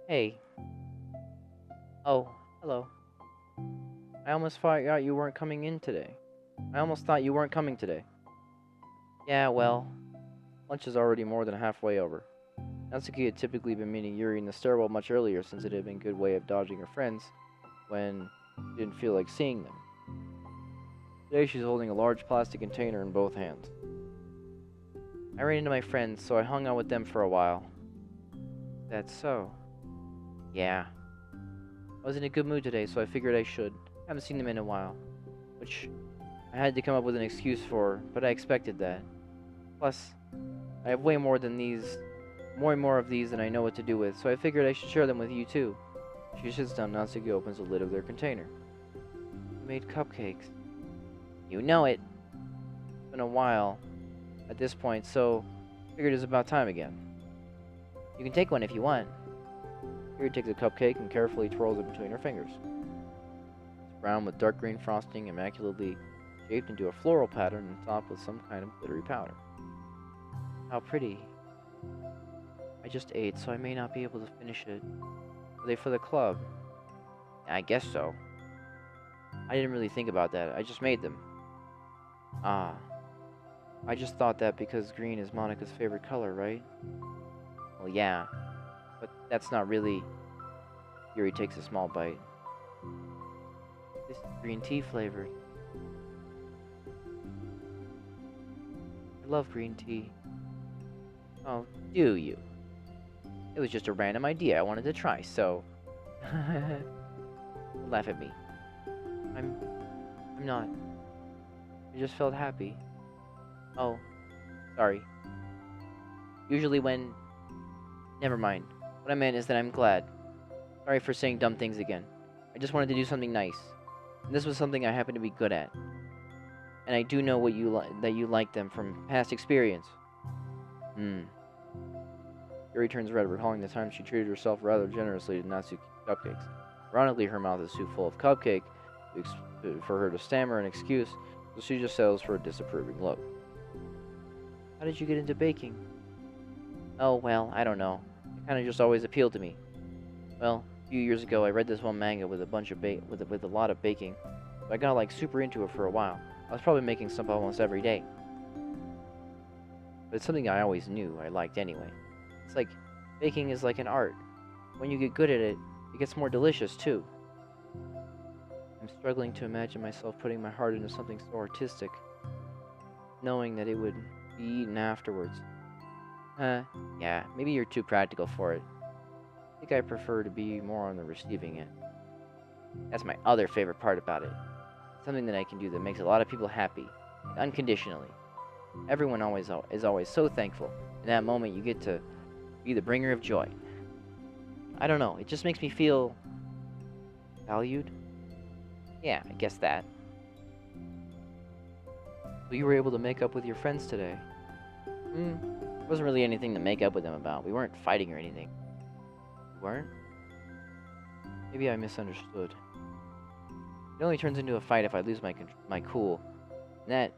Hey. Oh, hello. I almost thought you weren't coming in today. I almost thought you weren't coming today. Yeah, well, lunch is already more than halfway over. Natsuki had typically been meeting Yuri in the stairwell much earlier since it had been a good way of dodging her friends when she didn't feel like seeing them. Today she's holding a large plastic container in both hands. I ran into my friends, so I hung out with them for a while. That's so. Yeah. I was in a good mood today, so I figured I should. Haven't seen them in a while. Which I had to come up with an excuse for, but I expected that. Plus, I have way more than these, more and more of these than I know what to do with, so I figured I should share them with you too. She sits down. Natsuki opens the lid of their container. You made cupcakes. You know it. It's been a while at this point, so I figured it was about time again. You can take one if you want. Yuri takes a cupcake and carefully twirls it between her fingers. It's brown with dark green frosting, immaculately shaped into a floral pattern and topped with some kind of glittery powder. How pretty. I just ate, so I may not be able to finish it. Are they for the club? I guess so. I didn't really think about that. I just made them. Ah. I just thought that because green is Monica's favorite color, right? Well, yeah. But that's not really... Yuri takes a small bite. This is green tea flavored. I love green tea. Oh, do you? It was just a random idea I wanted to try, so... Don't laugh at me. I'm... I'm not. I just felt happy. Oh, sorry. Usually when... Never mind. What I meant is that I'm glad. Sorry for saying dumb things again. I just wanted to do something nice. And this was something I happen to be good at. And I do know that you like them from past experience. Hmm. Yuri turns red, recalling the time she treated herself rather generously to Natsuki cupcakes. Ironically, her mouth is too full of cupcake for her to stammer an excuse, so she just settles for a disapproving look. How did you get into baking? Oh, well, I don't know. It kind of just always appealed to me. Well, a few years ago, I read this one manga with a bunch of with a lot of baking, so I got like super into it for a while. I was probably making stuff almost every day, but it's something I always knew I liked anyway. It's like baking is like an art. When you get good at it, it gets more delicious too. I'm struggling to imagine myself putting my heart into something so artistic, knowing that it would be eaten afterwards. Yeah, maybe you're too practical for it. I think I prefer to be more on the receiving end. That's my other favorite part about it. Something that I can do that makes a lot of people happy, like unconditionally. Everyone is always so thankful. In that moment, you get to be the bringer of joy. I don't know, it just makes me feel valued. Yeah, I guess that. So you were able to make up with your friends today. Wasn't really anything to make up with them about. We weren't fighting or anything. We weren't? Maybe I misunderstood. It only turns into a fight if I lose my cool. And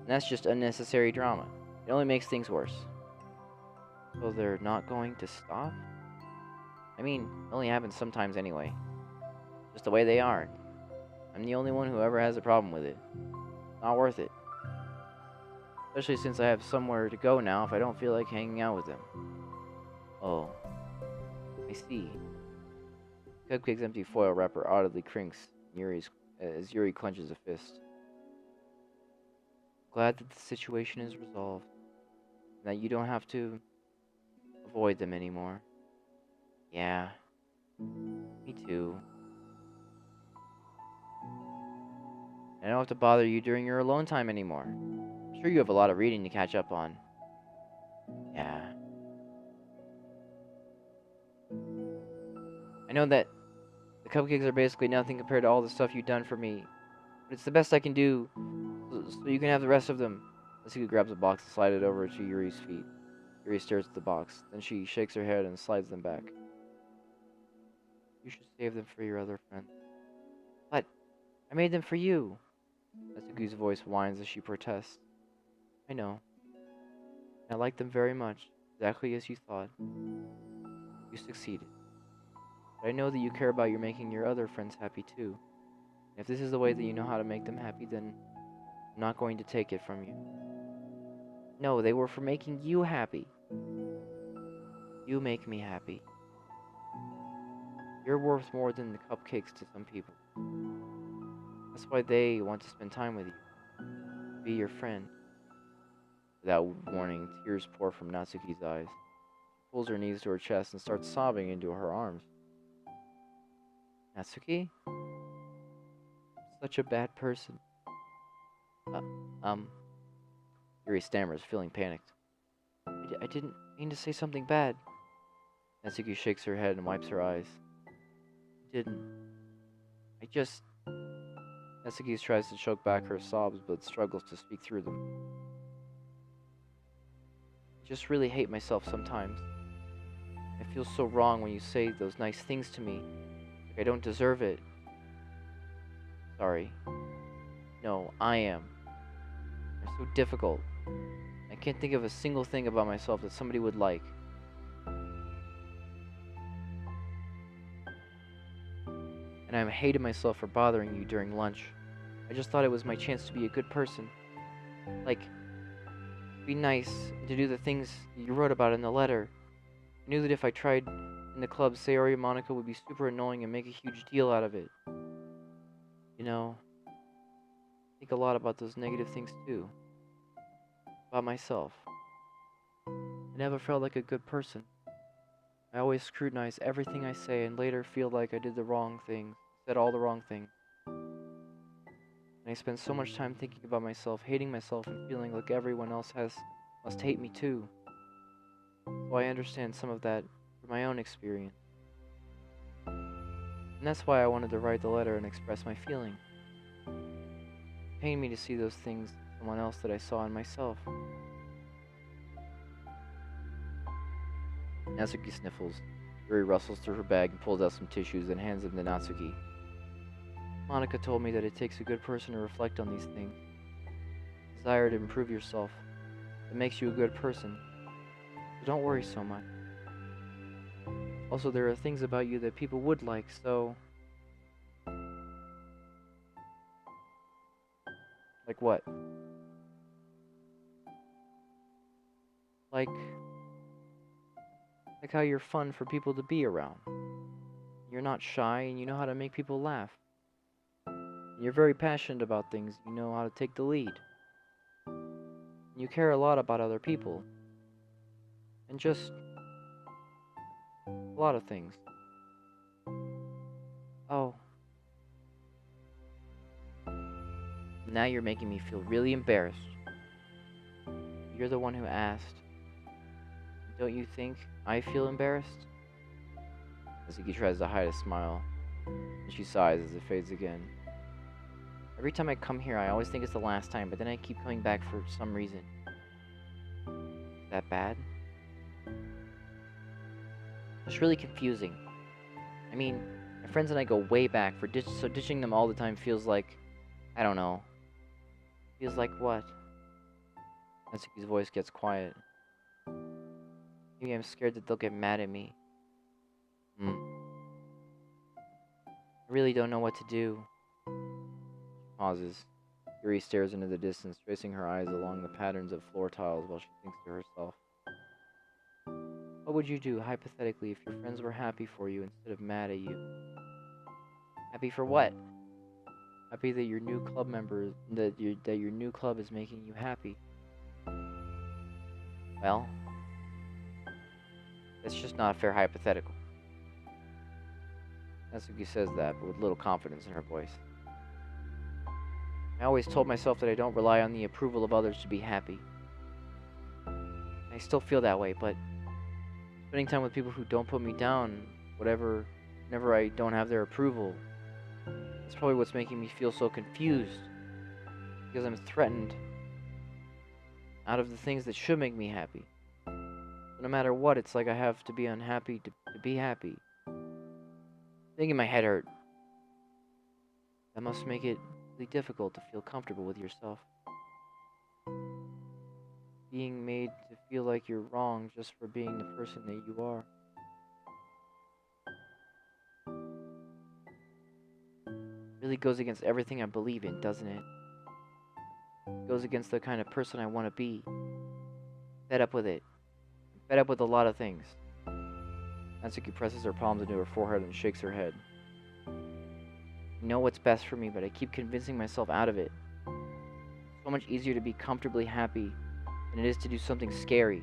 that's just unnecessary drama. It only makes things worse. So they're not going to stop? I mean, it only happens sometimes anyway. Just the way they are. I'm the only one who ever has a problem with it. Not worth it. Especially since I have somewhere to go now if I don't feel like hanging out with them. Oh, I see. Cupcake's empty foil wrapper audibly crinks as Yuri clenches a fist. Glad that the situation is resolved. And that you don't have to avoid them anymore. Yeah, me too. I don't have to bother you during your alone time anymore. I'm sure you have a lot of reading to catch up on. Yeah. I know that the cupcakes are basically nothing compared to all the stuff you've done for me. But it's the best I can do, so you can have the rest of them. Natsuki grabs a box and slides it over to Yuri's feet. Yuri stares at the box. Then she shakes her head and slides them back. You should save them for your other friends. But I made them for you. Natsuki's voice whines as she protests. I know. I like them very much, exactly as you thought. You succeeded. But I know that you care about your making your other friends happy too. And if this is the way that you know how to make them happy, then I'm not going to take it from you. No, they were for making you happy. You make me happy. You're worth more than the cupcakes to some people. That's why they want to spend time with you, be your friend. Without warning, tears pour from Natsuki's eyes. She pulls her knees to her chest and starts sobbing into her arms. Natsuki? Such a bad person. Uh, um, Yuri stammers, feeling panicked. I didn't mean to say something bad. Natsuki shakes her head and wipes her eyes. Didn't. I just... Natsuki tries to choke back her sobs, but struggles to speak through them. I just really hate myself sometimes. I feel so wrong when you say those nice things to me. Like I don't deserve it. Sorry. No, I am. They're so difficult. I can't think of a single thing about myself that somebody would like. And I hated myself for bothering you during lunch. I just thought it was my chance to be a good person. Like, be nice and to do the things you wrote about in the letter. I knew that if I tried in the club, Sayori and Monica would be super annoying and make a huge deal out of it. You know, I think a lot about those negative things too. About myself. I never felt like a good person. I always scrutinize everything I say and later feel like I did the wrong things, said all the wrong things. And I spend so much time thinking about myself, hating myself, and feeling like everyone else must hate me too. So I understand some of that from my own experience. And that's why I wanted to write the letter and express my feeling. It pained me to see those things in someone else that I saw in myself. Natsuki sniffles. Yuri rustles through her bag and pulls out some tissues and hands them to Natsuki. Monica told me that it takes a good person to reflect on these things. Desire to improve yourself. It makes you a good person. So don't worry so much. Also, there are things about you that people would like, so... Like what? Like how you're fun for people to be around. You're not shy and you know how to make people laugh. And you're very passionate about things, you know how to take the lead. And you care a lot about other people. And just a lot of things. Oh. Now you're making me feel really embarrassed. You're the one who asked. Don't you think I feel embarrassed? Natsuki tries to hide a smile, and she sighs as it fades again. Every time I come here, I always think it's the last time, but then I keep coming back for some reason. Is that bad? It's really confusing. I mean, my friends and I go way back, so ditching them all the time feels like... I don't know. Feels like what? Natsuki's voice gets quiet. Maybe I'm scared that they'll get mad at me. I really don't know what to do. She pauses. Yuri stares into the distance, tracing her eyes along the patterns of floor tiles while she thinks to herself. What would you do, hypothetically, if your friends were happy for you instead of mad at you? Happy for what? Happy that your new club member, that your new club is making you happy. Well, that's just not a fair hypothetical. Natsuki says that, but with little confidence in her voice. I always told myself that I don't rely on the approval of others to be happy. I still feel that way, but spending time with people who don't put me down, whenever I don't have their approval, that's probably what's making me feel so confused. Because I'm threatened out of the things that should make me happy. So no matter what, it's like I have to be unhappy to be happy. Making my head hurt. That must make it really difficult to feel comfortable with yourself. Being made to feel like you're wrong just for being the person that you are. really goes against everything I believe in, doesn't it? It goes against the kind of person I want to be. Fed up with it. Fed up with a lot of things. Natsuki presses her palms into her forehead and shakes her head. I know what's best for me, but I keep convincing myself out of it. It's so much easier to be comfortably happy than it is to do something scary.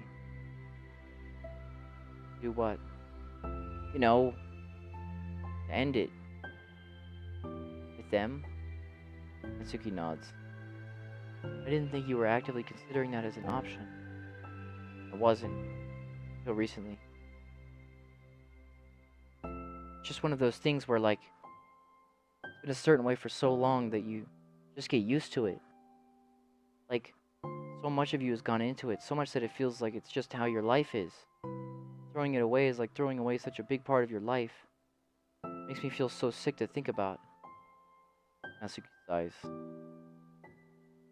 Do what? You know, to end it. With them? Natsuki nods. I didn't think you were actively considering that as an option. I wasn't. Until recently. It's just one of those things where, like, it's been a certain way for so long that you just get used to it. Like, so much of you has gone into it, so much that it feels like it's just how your life is. Throwing it away is like throwing away such a big part of your life. Makes me feel so sick to think about. Natsuki sighs.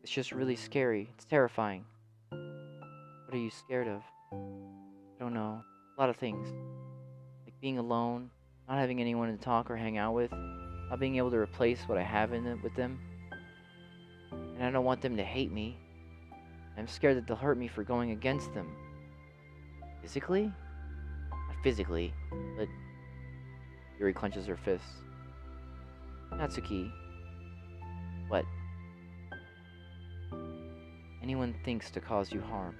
It's just really scary. It's terrifying. What are you scared of? I don't know. A lot of things. Like being alone, not having anyone to talk or hang out with, not being able to replace what I have in it with them. And I don't want them to hate me. I'm scared that they'll hurt me for going against them. Physically? Not physically, but... Yuri clenches her fists. Natsuki. What? Anyone thinks to cause you harm,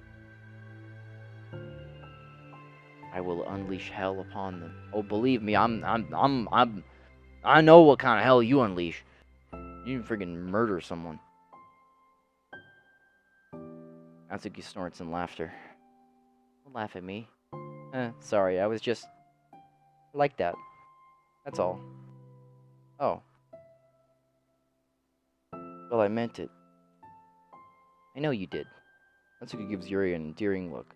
I will unleash hell upon them. Oh, believe me, I know what kind of hell you unleash. You can freaking murder someone. Natsuki snorts in laughter. Don't laugh at me. Sorry, I was just like that. That's all. Oh. Well, I meant it. I know you did. Natsuki gives Yuri an endearing look.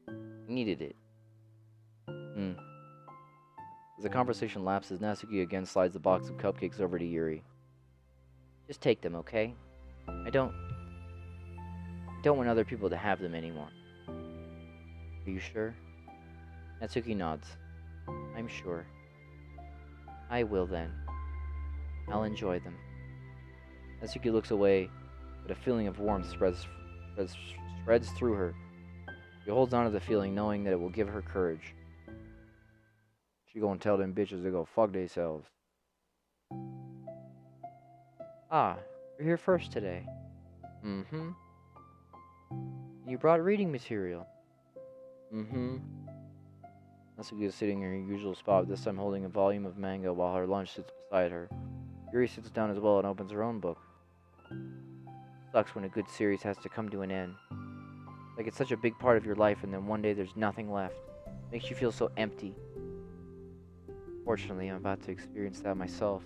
I needed it. As the conversation lapses, Natsuki again slides the box of cupcakes over to Yuri. Just take them, okay? I don't want other people to have them anymore. Are you sure? Natsuki nods. I'm sure. I will then. I'll enjoy them. Natsuki looks away, but a feeling of warmth spreads through her. She holds on to the feeling, knowing that it will give her courage. She gonna tell them bitches to go fuck theyselves. Ah, you're here first today. Mm-hmm. You brought reading material. Mm-hmm. Natsuki is sitting in her usual spot, this time holding a volume of manga while her lunch sits beside her. Yuri sits down as well and opens her own book. Sucks when a good series has to come to an end. Like it's such a big part of your life and then one day there's nothing left. Makes you feel so empty. Fortunately, I'm about to experience that myself.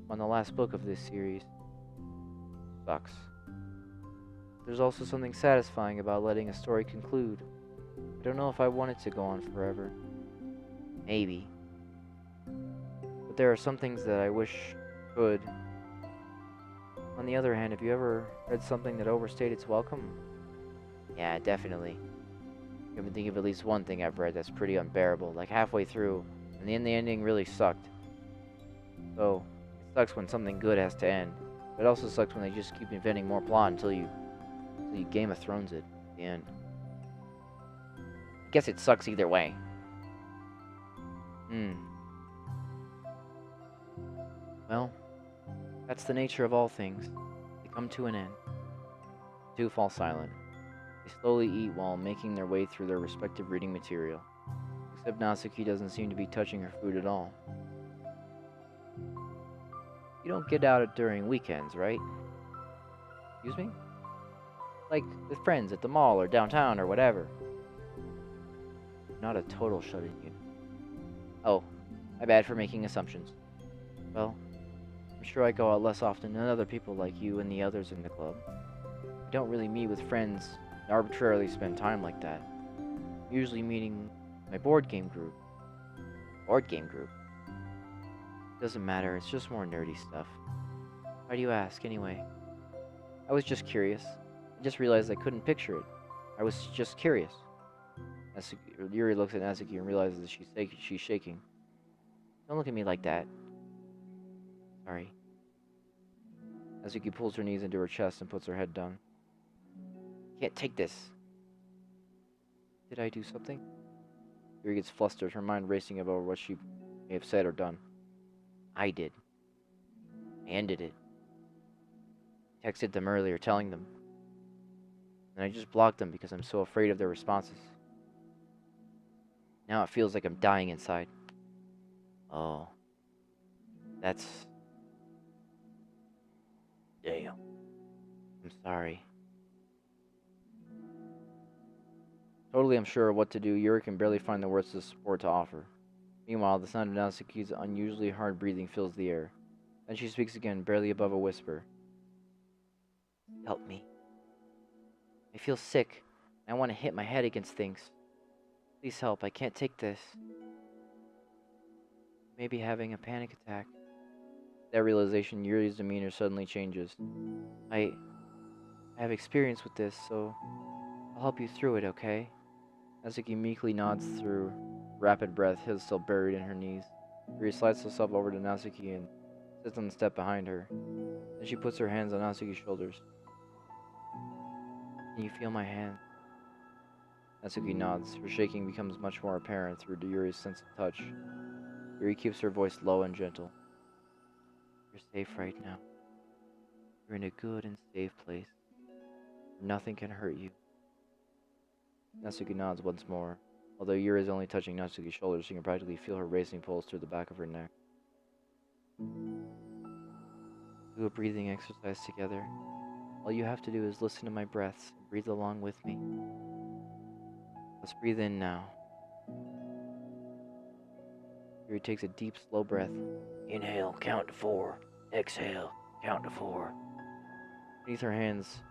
I'm on the last book of this series. Sucks. There's also something satisfying about letting a story conclude. I don't know if I want it to go on forever. Maybe. But there are some things that I wish could. On the other hand, have you ever read something that overstayed its welcome? Yeah, definitely. I can think of at least one thing I've read that's pretty unbearable, like halfway through, and then the ending really sucked. So, it sucks when something good has to end, but it also sucks when they just keep inventing more plot until you Game of Thrones it at the end. I guess it sucks either way. Well, that's the nature of all things. They come to an end. The two fall silent. They slowly eat while making their way through their respective reading material. Except Natsuki doesn't seem to be touching her food at all. You don't get out during weekends, right? Excuse me? Like with friends at the mall or downtown or whatever. Not a total shut-in unit. Oh, my bad for making assumptions. Well, I'm sure I go out less often than other people like you and the others in the club. I don't really meet with friends and arbitrarily spend time like that. I'm usually meeting my board game group. Board game group? Doesn't matter, it's just more nerdy stuff. Why do you ask, anyway? I was just curious. I just realized I couldn't picture it. I was just curious. Yuri looks at Natsuki and realizes that she's shaking. Don't look at me like that. Sorry. Natsuki pulls her knees into her chest and puts her head down. Can't take this. Did I do something? Yuri gets flustered, her mind racing about what she may have said or done. I did. I ended it. Texted them earlier telling them. And I just blocked them because I'm so afraid of their responses. Now it feels like I'm dying inside. Oh. That's... Damn. I'm sorry. Totally unsure of what to do, Yuri can barely find the words of support to offer. Meanwhile, the sound of Natsuki's unusually hard breathing fills the air. Then she speaks again, barely above a whisper. Help me. I feel sick. I want to hit my head against things. Please help, I can't take this. Maybe having a panic attack. That realization, Yuri's demeanor suddenly changes. I have experience with this, so I'll help you through it, okay? Natsuki meekly nods through rapid breath, head still buried in her knees. Yuri slides herself over to Natsuki and sits on the step behind her. Then she puts her hands on Natsuki's shoulders. Can you feel my hand? Natsuki nods. Her shaking becomes much more apparent through Yuri's sense of touch. Yuri keeps her voice low and gentle. You're safe right now. You're in a good and safe place. Nothing can hurt you. Natsuki nods once more. Although Yuri is only touching Natsuki's shoulders, she can practically feel her racing pulse through the back of her neck. Do a breathing exercise together. All you have to do is listen to my breaths and breathe along with me. Let's breathe in now. Yuri takes a deep, slow breath. Inhale, count to 4. Exhale, count to 4. Beneath her hands,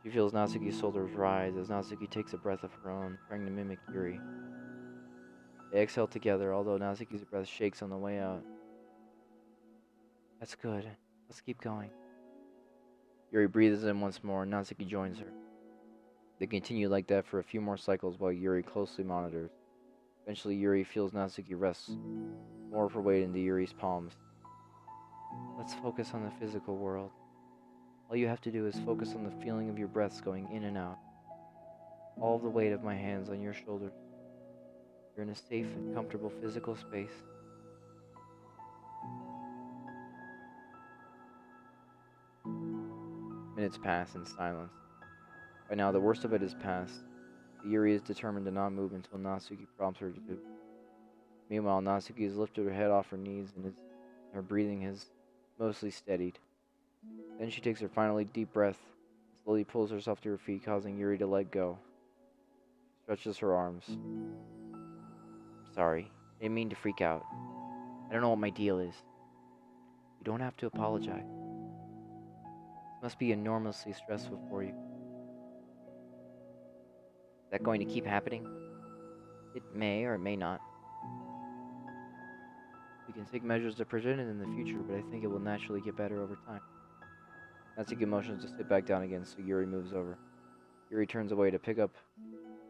she feels Natsuki's shoulders rise as Natsuki takes a breath of her own, trying to mimic Yuri. They exhale together, although Natsuki's breath shakes on the way out. That's good. Let's keep going. Yuri breathes in once more, and Natsuki joins her. They continue like that for a few more cycles while Yuri closely monitors. Eventually, Yuri feels Natsuki rest more of her weight into Yuri's palms. Let's focus on the physical world. All you have to do is focus on the feeling of your breaths going in and out. All of the weight of my hands on your shoulders. You're in a safe and comfortable physical space. Minutes pass in silence. By now, the worst of it is past. Yuri is determined to not move until Natsuki prompts her to. Meanwhile, Natsuki has lifted her head off her knees and her breathing has mostly steadied. Then she takes her finally deep breath and slowly pulls herself to her feet, causing Yuri to let go. She stretches her arms. I'm sorry. I didn't mean to freak out. I don't know what my deal is. You don't have to apologize. This must be enormously stressful for you. Is that going to keep happening? It may or it may not. We can take measures to prevent it in the future, but I think it will naturally get better over time. Natsuki motions to sit back down again, so Yuri moves over. Yuri turns away to pick up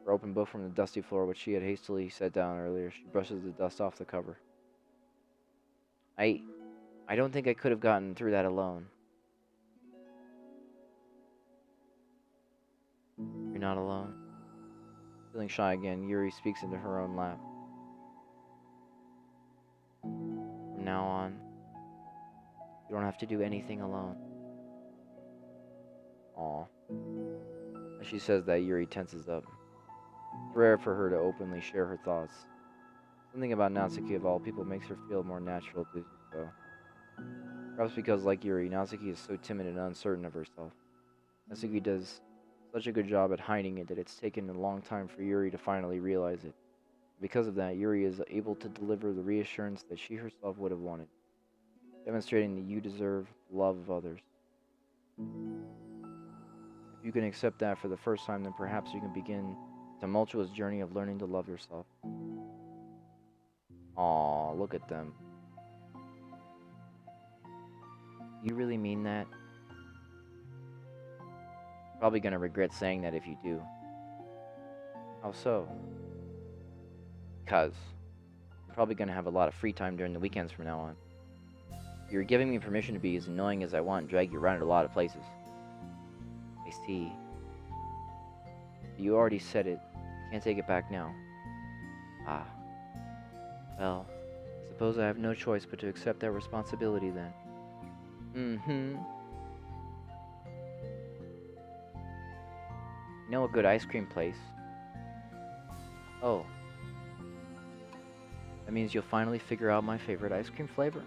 her open book from the dusty floor, which she had hastily set down earlier. She brushes the dust off the cover. I don't think I could have gotten through that alone. You're not alone. Feeling shy again, Yuri speaks into her own lap. From now on, you don't have to do anything alone. Aw. As she says that, Yuri tenses up. It's rare for her to openly share her thoughts. Something about Natsuki of all people makes her feel more natural to do so. Perhaps because, like Yuri, Natsuki is so timid and uncertain of herself. Natsuki does such a good job at hiding it that it's taken a long time for Yuri to finally realize it. Because of that, Yuri is able to deliver the reassurance that she herself would have wanted, demonstrating that you deserve the love of others. If you can accept that for the first time, then perhaps you can begin a tumultuous journey of learning to love yourself. Aw, look at them. You really mean that? Probably gonna regret saying that if you do. How so? Because I'm probably gonna have a lot of free time during the weekends from now on. You're giving me permission to be as annoying as I want and drag you around a lot of places. I see. You already said it. I can't take it back now. Ah. Well, I suppose I have no choice but to accept that responsibility then. Mm-hmm. You know a good ice cream place? Oh. That means you'll finally figure out my favorite ice cream flavor?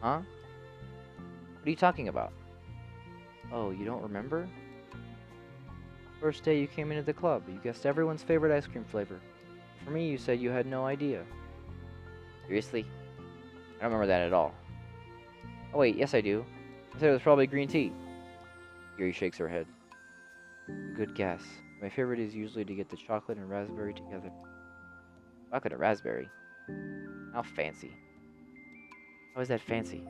Huh? What are you talking about? Oh, you don't remember? First day you came into the club, you guessed everyone's favorite ice cream flavor. For me, you said you had no idea. Seriously? I don't remember that at all. Oh wait, yes I do. I said it was probably green tea. Yuri shakes her head. Good guess. My favorite is usually to get the chocolate and raspberry together. Chocolate and raspberry? How fancy. How is that fancy?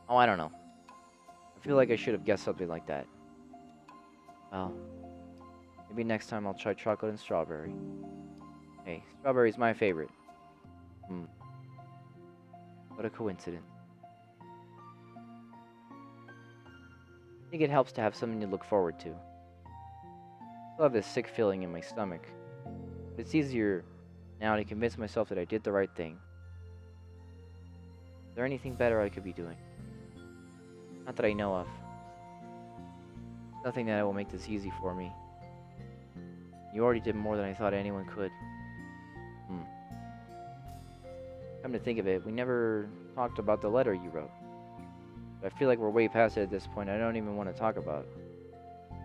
Oh, I don't know. I feel like I should have guessed something like that. Well, maybe next time I'll try chocolate and strawberry. Hey, strawberry's my favorite. What a coincidence. I think it helps to have something to look forward to. I still have this sick feeling in my stomach, but it's easier now to convince myself that I did the right thing. Is there anything better I could be doing? Not that I know of. Nothing that will make this easy for me. You already did more than I thought anyone could. Come to think of it, we never talked about the letter you wrote. But I feel like we're way past it at this point. I don't even want to talk about it.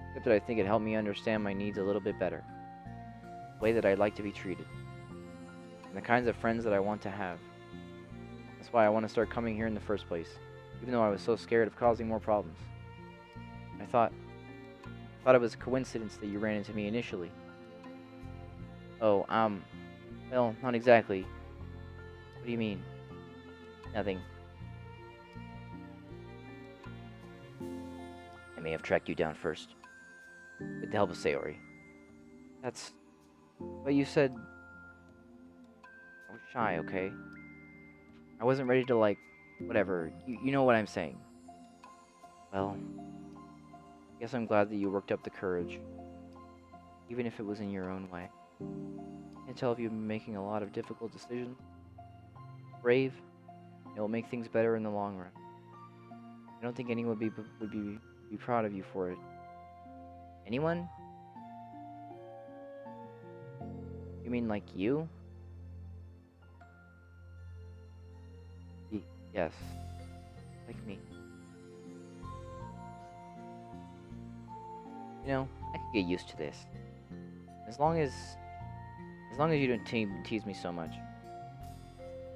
Except that I think it helped me understand my needs a little bit better. The way that I'd like to be treated. And the kinds of friends that I want to have. That's why I want to start coming here in the first place. Even though I was so scared of causing more problems. I thought it was a coincidence that you ran into me initially. Oh, well, not exactly. What do you mean? Nothing. I may have tracked you down first. With the help of Sayori. That's... But you said... I was shy, okay? I wasn't ready to, like... Whatever. You know what I'm saying. Well... I guess I'm glad that you worked up the courage. Even if it was in your own way. I can tell if you've been making a lot of difficult decisions. Brave. It will make things better in the long run. I don't think anyone would be proud of you for it. Anyone? You mean like you? Yes. Like me. You know, I could get used to this. As long as you don't tease me so much.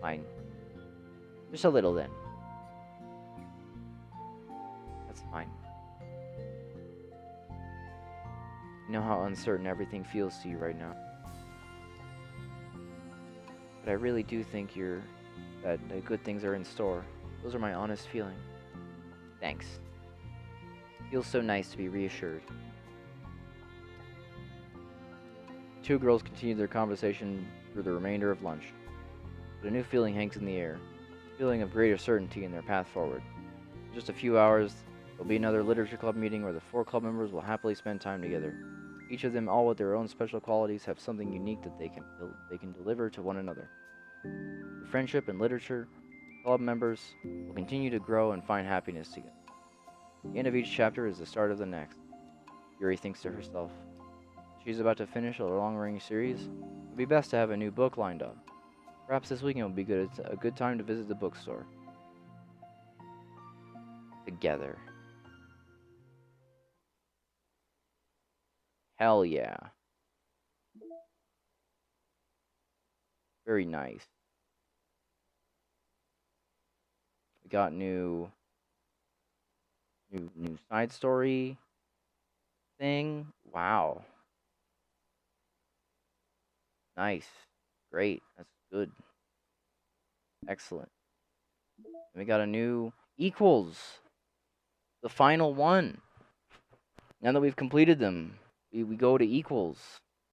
Fine. Just a little then. That's fine. You know how uncertain everything feels to you right now. But I really do think that good things are in store. Those are my honest feelings. Thanks. Feels so nice to be reassured. Two girls continued their conversation through the remainder of lunch. But a new feeling hangs in the air. A feeling of greater certainty in their path forward. In just a few hours, there'll be another literature club meeting where the 4 club members will happily spend time together. Each of them, all with their own special qualities, have something unique that they can deliver to one another. The friendship and literature club members will continue to grow and find happiness together. The end of each chapter is the start of the next. Yuri thinks to herself. She's about to finish a long-running series. It would be best to have a new book lined up. Perhaps this weekend would be a good time to visit the bookstore. Together. Hell yeah. Very nice. We got new side story thing. Wow. Nice. Great. That's good. Excellent. And we got a new equals. The final one. Now that we've completed them, we go to equals.